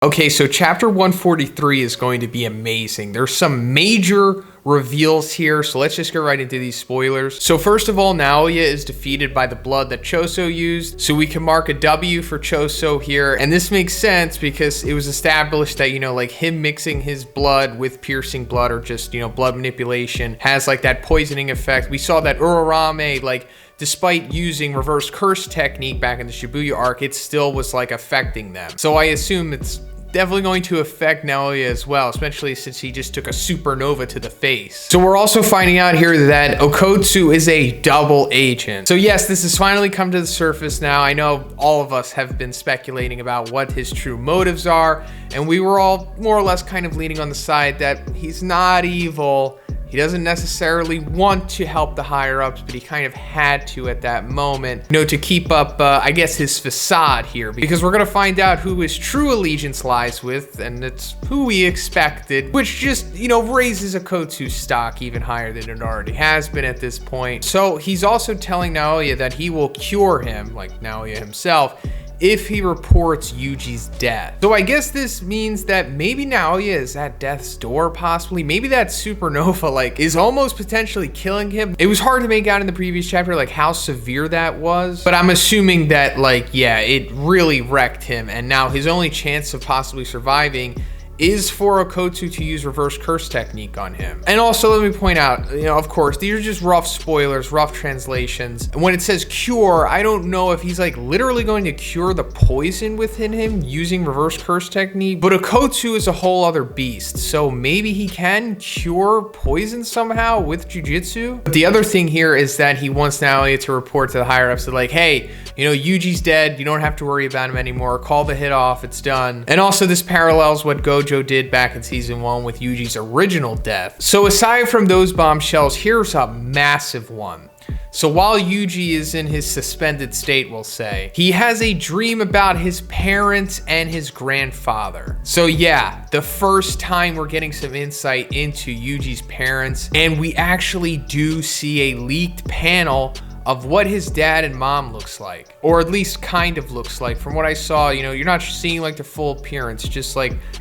Okay, so chapter 143 is going to be amazing. There's some major reveals here, so let's just get right into these spoilers. So first of all, Naoya is defeated by the blood that Choso used, so we can mark a W for Choso here. And this makes sense because it was established that, like him mixing his blood with piercing blood or just, blood manipulation has like that poisoning effect. We saw that Urarame, like, despite using reverse curse technique back in the Shibuya arc, it still was like affecting them. So I assume it's definitely going to affect Naoya as well, especially since he just took a supernova to the face. So we're also finding out here that Okkotsu is a double agent. So yes, this has finally come to the surface now. I know all of us have been speculating about what his true motives are, and we were all more or less kind of leaning on the side that he's not evil. He doesn't necessarily want to help the higher ups, but he kind of had to at that moment, to keep up, I guess, his facade here, because we're going to find out who his true allegiance lies with, and it's who we expected, which just, raises Okkotsu's stock even higher than it already has been at this point. So he's also telling Naoya that he will cure him, like Naoya himself, if he reports Yuji's death. So I guess this means that maybe Naoya is at death's door, possibly. Maybe that supernova, is almost potentially killing him. It was hard to make out in the previous chapter, how severe that was. But I'm assuming that, it really wrecked him. And now his only chance of possibly surviving is for Okkotsu to use reverse curse technique on him. And also, let me point out, of course, these are just rough spoilers, rough translations. And when it says cure, I don't know if he's literally going to cure the poison within him using reverse curse technique, but Okkotsu is a whole other beast. So maybe he can cure poison somehow with Jujutsu. But the other thing here is that he wants Naoya to report to the higher ups that hey, Yuji's dead. You don't have to worry about him anymore. Call the hit off. It's done. And also this parallels what Gojo did back in season 1 with Yuji's original death. So aside from those bombshells, here's a massive one. So while Yuji is in his suspended state, we'll say, he has a dream about his parents and his grandfather. So yeah, the first time we're getting some insight into Yuji's parents, and we actually do see a leaked panel of what his dad and mom looks like, or at least kind of looks like. From what I saw, you're not seeing the full appearance, just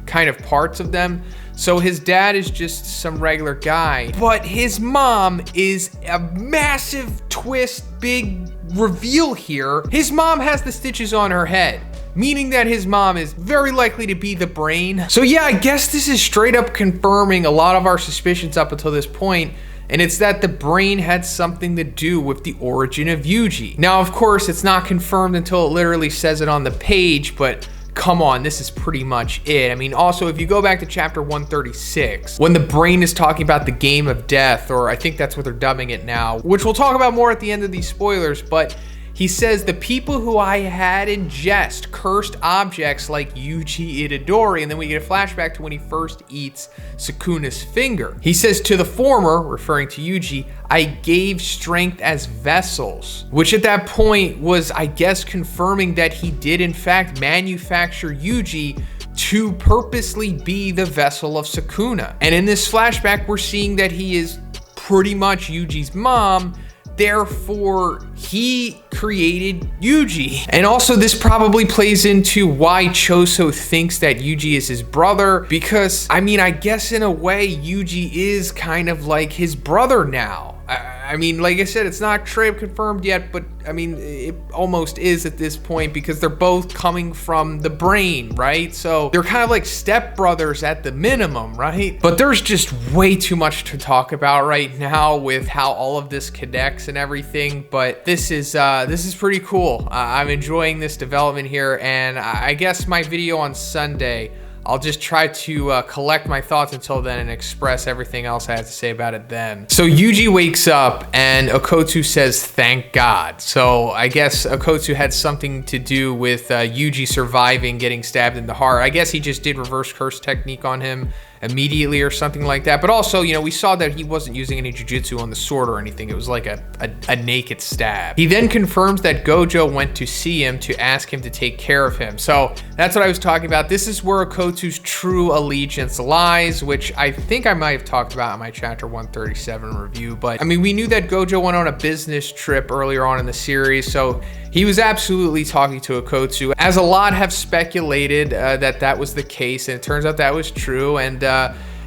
kind of parts of them. So his dad is just some regular guy, but his mom is a massive twist, big reveal here. His mom has the stitches on her head, meaning that his mom is very likely to be the brain. So yeah, I guess this is straight up confirming a lot of our suspicions up until this point. And it's that the brain had something to do with the origin of Yuji. Now, of course, it's not confirmed until it literally says it on the page, but come on, this is pretty much it. I mean, also, if you go back to chapter 136, when the brain is talking about the game of death, or I think that's what they're dubbing it now, which we'll talk about more at the end of these spoilers, but he says, the people who I had in jest cursed objects like Yuji Itadori, and then we get a flashback to when he first eats Sukuna's finger. He says, to the former, referring to Yuji, I gave strength as vessels, which at that point was, I guess, confirming that he did in fact manufacture Yuji to purposely be the vessel of Sukuna. And in this flashback, we're seeing that he is pretty much Yuji's mom. Therefore, he created Yuji. And also this probably plays into why Choso thinks that Yuji is his brother, because I guess in a way Yuji is kind of like his brother now. I mean, like I said, it's not straight confirmed yet, but it almost is at this point because they're both coming from the brain, right? So they're kind of like stepbrothers at the minimum, right? But there's just way too much to talk about right now with how all of this connects and everything. But this is pretty cool. I'm enjoying this development here, and I guess my video on Sunday, I'll just try to collect my thoughts until then and express everything else I have to say about it then. So Yuji wakes up and Okkotsu says, thank God. So I guess Okkotsu had something to do with Yuji surviving getting stabbed in the heart. I guess he just did reverse curse technique on him immediately or something like that. But also, we saw that he wasn't using any jujutsu on the sword or anything. It was like a naked stab. He then confirms that Gojo went to see him to ask him to take care of him. So that's what I was talking about. This is where Okkotsu's true allegiance lies, which I think I might have talked about in my chapter 137 review. But we knew that Gojo went on a business trip earlier on in the series, so he was absolutely talking to Okkotsu, as a lot have speculated that was the case, and it turns out that was true. And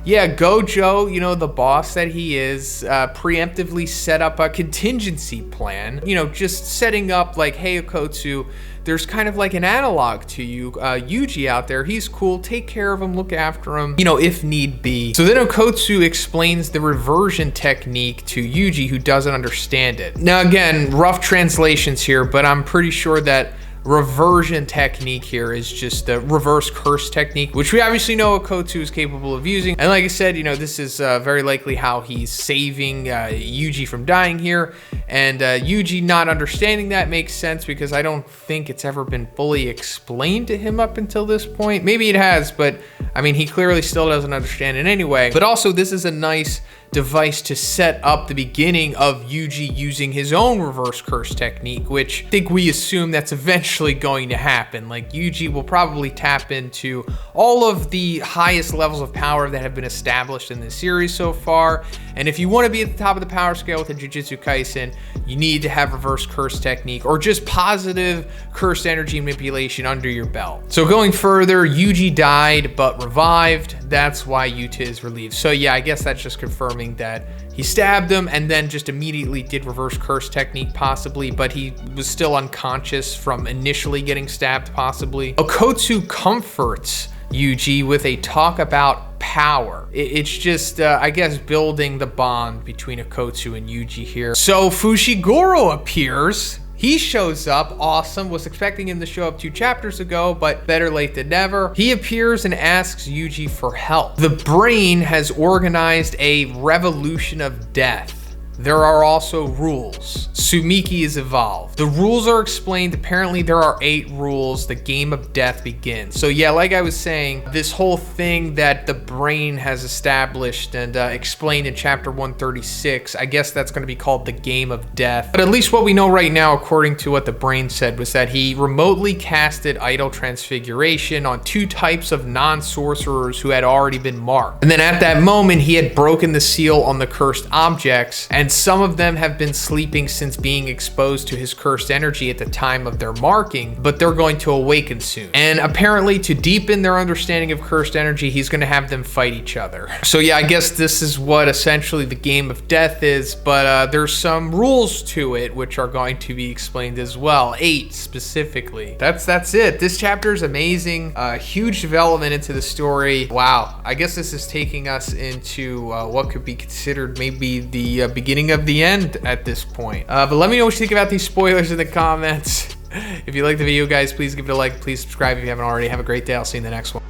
yeah, Gojo, you know, the boss that he is, preemptively set up a contingency plan, you know, just setting up like, hey, Okkotsu, there's kind of like an analog to you, Yuji out there. He's cool. Take care of him. Look after him, you know, if need be. So then Okkotsu explains the reversion technique to Yuji, who doesn't understand it. Now, again, rough translations here, but I'm pretty sure that reversion technique here is just the reverse curse technique, which we obviously know Okkotsu is capable of using. And like I said, you know, this is very likely how he's saving Yuji from dying here. And Yuji not understanding that makes sense, because I don't think it's ever been fully explained to him up until this point. Maybe it has, but I mean, he clearly still doesn't understand it anyway. But also, this is a nice device to set up the beginning of Yuji using his own reverse curse technique, which I think we assume that's eventually going to happen. Like, Yuji will probably tap into all of the highest levels of power that have been established in this series so far. And if you want to be at the top of the power scale with a Jujutsu Kaisen, you need to have reverse curse technique or just positive cursed energy manipulation under your belt. So going further, Yuji died but revived. That's why Yuta is relieved. So yeah, I guess that's just confirming that he stabbed him and then just immediately did reverse curse technique possibly, but he was still unconscious from initially getting stabbed possibly. Okkotsu comforts Yuji with a talk about power. It's just, I guess, building the bond between Okkotsu and Yuji here. So Fushiguro appears. He shows up, awesome. Was expecting him to show up 2 chapters ago, but better late than never. He appears and asks Yuji for help. The brain has organized a revolution of death. There are also rules. Sumiki is evolved. The rules are explained. Apparently there are 8 rules. The game of death begins. So yeah, like I was saying, this whole thing that the brain has established and explained in chapter 136, I guess that's going to be called the game of death. But at least what we know right now, according to what the brain said, was that he remotely casted idol transfiguration on 2 types of non-sorcerers who had already been marked. And then at that moment, he had broken the seal on the cursed objects, and some of them have been sleeping since being exposed to his cursed energy at the time of their marking, but they're going to awaken soon. And apparently, to deepen their understanding of cursed energy, he's going to have them fight each other. So yeah, I guess this is what essentially the game of death is, but there's some rules to it which are going to be explained as well. 8 specifically. That's it. This chapter is amazing. Huge development into the story. Wow. I guess this is taking us into what could be considered maybe the beginning of the end at this point. But let me know what you think about these spoilers in the comments. If you like the video, guys, please give it a like. Please subscribe if you haven't already. Have a great day. I'll see you in the next one.